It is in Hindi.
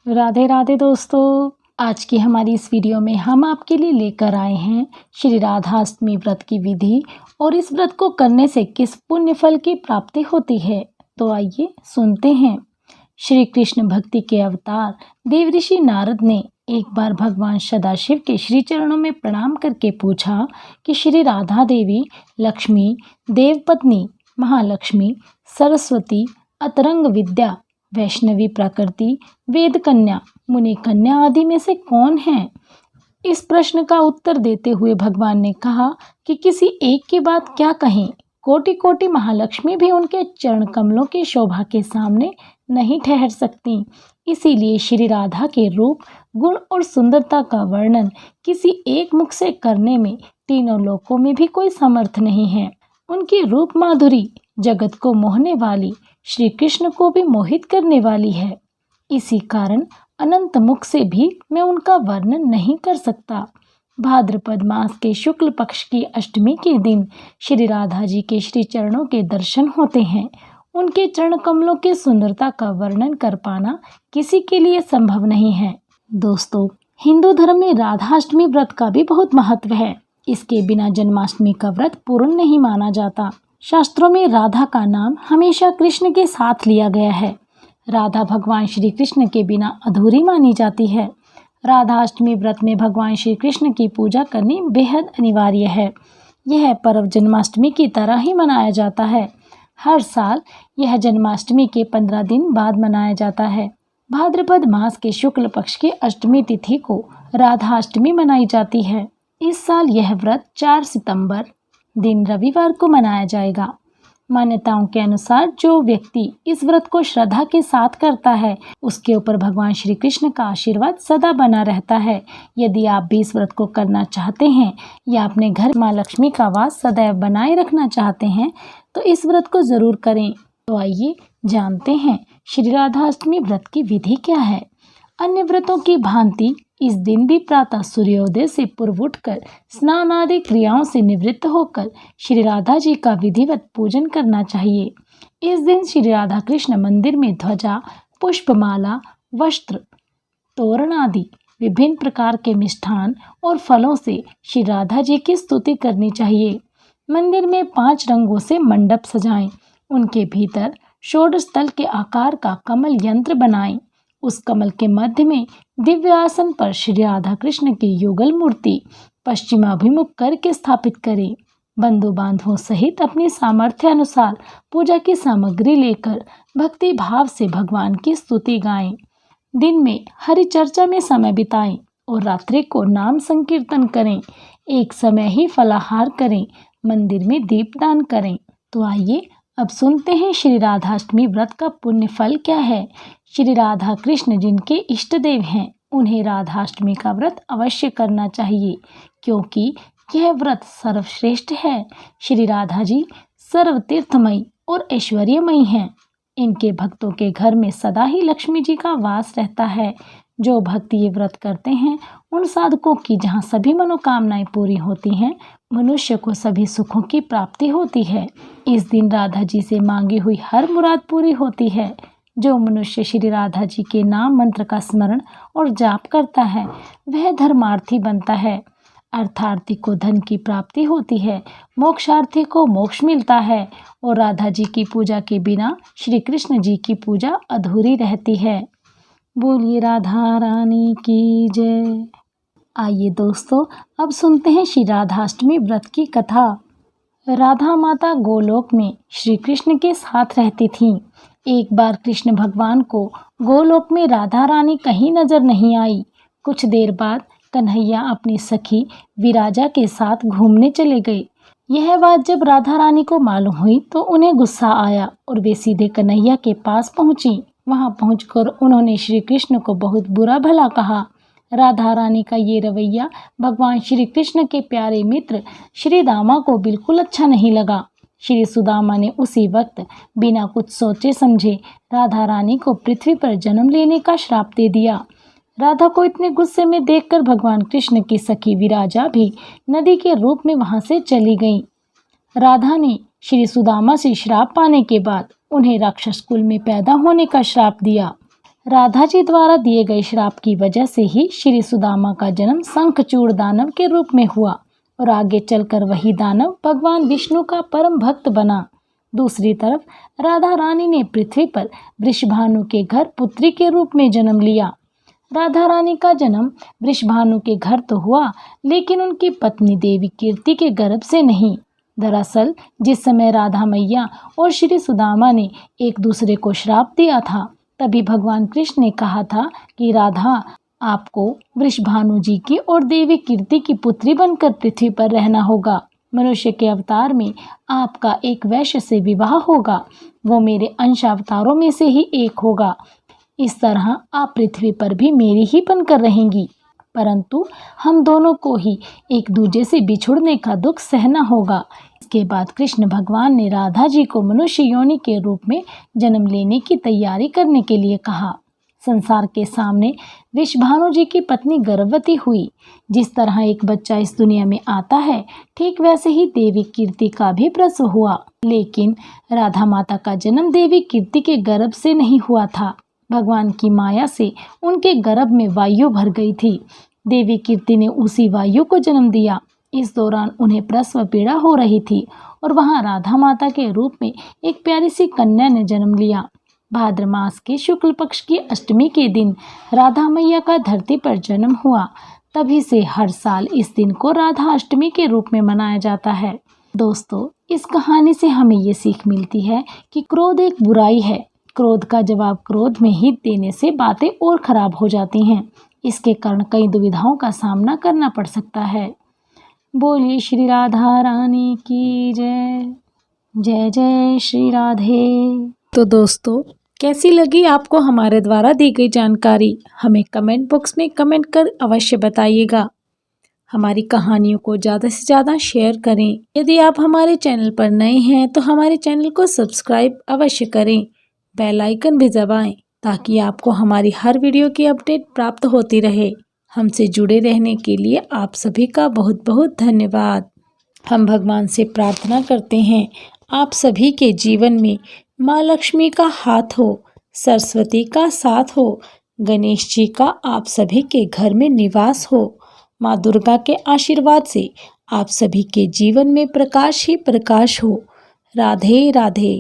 राधे राधे दोस्तों। आज की हमारी इस वीडियो में हम आपके लिए लेकर आए हैं श्री राधाष्टमी व्रत की विधि और इस व्रत को करने से किस पुण्य फल की प्राप्ति होती है। तो आइए सुनते हैं। श्री कृष्ण भक्ति के अवतार देवऋषि नारद ने एक बार भगवान सदाशिव के श्री चरणों में प्रणाम करके पूछा कि श्री राधा देवी लक्ष्मी, देवपत्नी, महालक्ष्मी, सरस्वती, अतरंग विद्या, वैष्णवी प्रकृति, वेद कन्या, मुनि कन्या आदि में से कौन है। इस प्रश्न का उत्तर देते हुए भगवान ने कहा कि किसी एक की बात क्या कहें, कोटि कोटि महालक्ष्मी भी उनके चरण कमलों की शोभा के सामने नहीं ठहर सकती। इसीलिए श्री राधा के रूप, गुण और सुंदरता का वर्णन किसी एक मुख से करने में तीनों लोकों में भी कोई समर्थ नहीं है। उनकी रूप माधुरी जगत को मोहने वाली, श्री कृष्ण को भी मोहित करने वाली है। इसी कारण अनंत मुख से भी मैं उनका वर्णन नहीं कर सकता। भाद्रपद मास के शुक्ल पक्ष की अष्टमी के दिन श्री राधा जी के श्री चरणों के दर्शन होते हैं। उनके चरण कमलों की सुंदरता का वर्णन कर पाना किसी के लिए संभव नहीं है। दोस्तों, हिंदू धर्म में राधाष्टमी व्रत का भी बहुत महत्व है। इसके बिना जन्माष्टमी का व्रत पूर्ण नहीं माना जाता। शास्त्रों में राधा का नाम हमेशा कृष्ण के साथ लिया गया है। राधा भगवान श्री कृष्ण के बिना अधूरी मानी जाती है। राधाष्टमी व्रत में भगवान श्री कृष्ण की पूजा करनी बेहद अनिवार्य है। यह पर्व जन्माष्टमी की तरह ही मनाया जाता है। हर साल यह जन्माष्टमी के 15 दिन बाद मनाया जाता है। भाद्रपद मास के शुक्ल पक्ष की अष्टमी तिथि को राधाष्टमी मनाई जाती है। इस साल यह व्रत 4 सितंबर दिन रविवार को मनाया जाएगा। मान्यताओं के अनुसार जो व्यक्ति इस व्रत को श्रद्धा के साथ करता है, उसके ऊपर भगवान श्री कृष्ण का आशीर्वाद सदा बना रहता है। यदि आप भी इस व्रत को करना चाहते हैं या अपने घर माँ लक्ष्मी का वास सदैव बनाए रखना चाहते हैं तो इस व्रत को जरूर करें। तो आइए जानते हैं श्री राधाष्टमी व्रत की विधि क्या है। अन्य व्रतों की भांति इस दिन भी प्रातः सूर्योदय से पूर्व उठकर स्नान आदि क्रियाओं से निवृत्त होकर श्री राधा जी का विधिवत पूजन करना चाहिए। इस दिन श्री राधा कृष्ण मंदिर में ध्वजा, पुष्पमाला, वस्त्र, तोरण आदि विभिन्न प्रकार के मिष्ठान और फलों से श्री राधा जी की स्तुति करनी चाहिए। मंदिर में 5 रंगों से मंडप सजाएं। उनके भीतर षोडश तल के आकार का कमल यंत्र बनाएं। उस कमल के मध्य में दिव्य आसन पर श्री राधा कृष्ण की युगल मूर्ति पश्चिमाभिमुख करके स्थापित करें। बंधु बांधवों सहित अपनी सामर्थ्य अनुसार पूजा की सामग्री लेकर भक्ति भाव से भगवान की स्तुति गाएं। दिन में हरि चर्चा में समय बिताएं और रात्रि को नाम संकीर्तन करें। एक समय ही फलाहार करें। मंदिर में दीपदान करें। तो आइए अब सुनते हैं श्री राधाष्टमी व्रत का पुण्य फल क्या है। श्री राधा कृष्ण जिनके इष्ट देव हैं, उन्हें राधाष्टमी का व्रत अवश्य करना चाहिए, क्योंकि यह व्रत सर्वश्रेष्ठ है। श्री राधा जी सर्व तीर्थमयी और ऐश्वर्यमयी हैं। इनके भक्तों के घर में सदा ही लक्ष्मी जी का वास रहता है। जो भक्त ये व्रत करते हैं, उन साधकों की जहाँ सभी मनोकामनाएं पूरी होती हैं, मनुष्य को सभी सुखों की प्राप्ति होती है। इस दिन राधा जी से मांगी हुई हर मुराद पूरी होती है। जो मनुष्य श्री राधा जी के नाम मंत्र का स्मरण और जाप करता है, वह धर्मार्थी बनता है। अर्थार्थी को धन की प्राप्ति होती है, मोक्षार्थी को मोक्ष मिलता है और राधा जी की पूजा के बिना श्री कृष्ण जी की पूजा अधूरी रहती है। बोलिए राधा रानी की जय। आइए दोस्तों, अब सुनते हैं श्री राधाष्टमी व्रत की कथा। राधा माता गोलोक में श्री कृष्ण के साथ रहती थीं। एक बार कृष्ण भगवान को गोलोक में राधा रानी कहीं नजर नहीं आई। कुछ देर बाद कन्हैया अपनी सखी विराजा के साथ घूमने चले गए। यह बात जब राधा रानी को मालूम हुई तो उन्हें गुस्सा आया और वे सीधे कन्हैया के पास पहुंची। वहां पहुंचकर उन्होंने श्री कृष्ण को बहुत बुरा भला कहा। राधा रानी का ये रवैया भगवान श्री कृष्ण के प्यारे मित्र श्री दामा को बिल्कुल अच्छा नहीं लगा। श्री सुदामा ने उसी वक्त बिना कुछ सोचे समझे राधा रानी को पृथ्वी पर जन्म लेने का श्राप दे दिया। राधा को इतने गुस्से में देखकर भगवान कृष्ण की सखी विराजा भी नदी के रूप में वहां से चली गई। राधा ने श्री सुदामा से श्राप पाने के बाद उन्हें राक्षस कुल में पैदा होने का श्राप दिया। राधा जी द्वारा दिए गए श्राप की वजह से ही श्री सुदामा का जन्म शंखचूड़ दानव के रूप में हुआ और आगे चलकर वही दानव भगवान विष्णु का परम भक्त बना। दूसरी तरफ राधा रानी ने पृथ्वी पर वृषभानु के घर पुत्री के रूप में जन्म लिया। राधा रानी का जन्म वृषभानु के घर तो हुआ, लेकिन उनकी पत्नी देवी कीर्ति के गर्भ से नहीं। दरअसल जिस समय राधा मैया और श्री सुदामा ने एक दूसरे को श्राप दिया था, तभी भगवान कृष्ण ने कहा था कि राधा, आपको वृषभानु जी की और देवी कीर्ति की पुत्री बनकर पृथ्वी पर रहना होगा। मनुष्य के अवतार में आपका एक वैश्य से विवाह होगा, वो मेरे अंश अवतारों में से ही एक होगा। इस तरह आप पृथ्वी पर भी मेरी ही बनकर रहेंगी, परंतु हम दोनों को ही एक दूसरे से बिछुड़ने का दुख सहना होगा। इसके बाद कृष्ण भगवान ने राधा जी को मनुष्य योनि के रूप में जन्म लेने की तैयारी करने के लिए कहा। संसार के सामने वृषभानु जी की पत्नी गर्भवती हुई। जिस तरह एक बच्चा इस दुनिया में आता है, ठीक वैसे ही देवी कीर्ति का भी प्रसव हुआ। लेकिन राधा माता का जन्म देवी कीर्ति के गर्भ से नहीं हुआ था। भगवान की माया से उनके गर्भ में वायु भर गई थी। देवी कीर्ति ने उसी वायु को जन्म दिया। इस दौरान उन्हें प्रसव पीड़ा हो रही थी और वहां राधा माता के रूप में एक प्यारी सी कन्या ने जन्म लिया। भाद्र मास के शुक्ल पक्ष की अष्टमी के दिन राधा मैया का धरती पर जन्म हुआ। तभी से हर साल इस दिन को राधा अष्टमी के रूप में मनाया जाता है। दोस्तों, इस कहानी से हमें ये सीख मिलती है कि क्रोध एक बुराई है। क्रोध का जवाब क्रोध में ही देने से बातें और खराब हो जाती हैं। इसके कारण कई दुविधाओं का सामना करना पड़ सकता है। बोलिए श्री राधा रानी की जय। जय जय श्री राधे। तो दोस्तों, कैसी लगी आपको हमारे द्वारा दी गई जानकारी? हमें कमेंट बॉक्स में कमेंट कर अवश्य बताइएगा। हमारी कहानियों को ज़्यादा से ज़्यादा शेयर करें। यदि आप हमारे चैनल पर नए हैं तो हमारे चैनल को सब्सक्राइब अवश्य करें। बेल आइकन भी दबाएं ताकि आपको हमारी हर वीडियो की अपडेट प्राप्त होती रहे। हमसे जुड़े रहने के लिए आप सभी का बहुत बहुत धन्यवाद। हम भगवान से प्रार्थना करते हैं आप सभी के जीवन में माँ लक्ष्मी का हाथ हो, सरस्वती का साथ हो, गणेश जी का आप सभी के घर में निवास हो। माँ दुर्गा के आशीर्वाद से आप सभी के जीवन में प्रकाश ही प्रकाश हो। राधे राधे।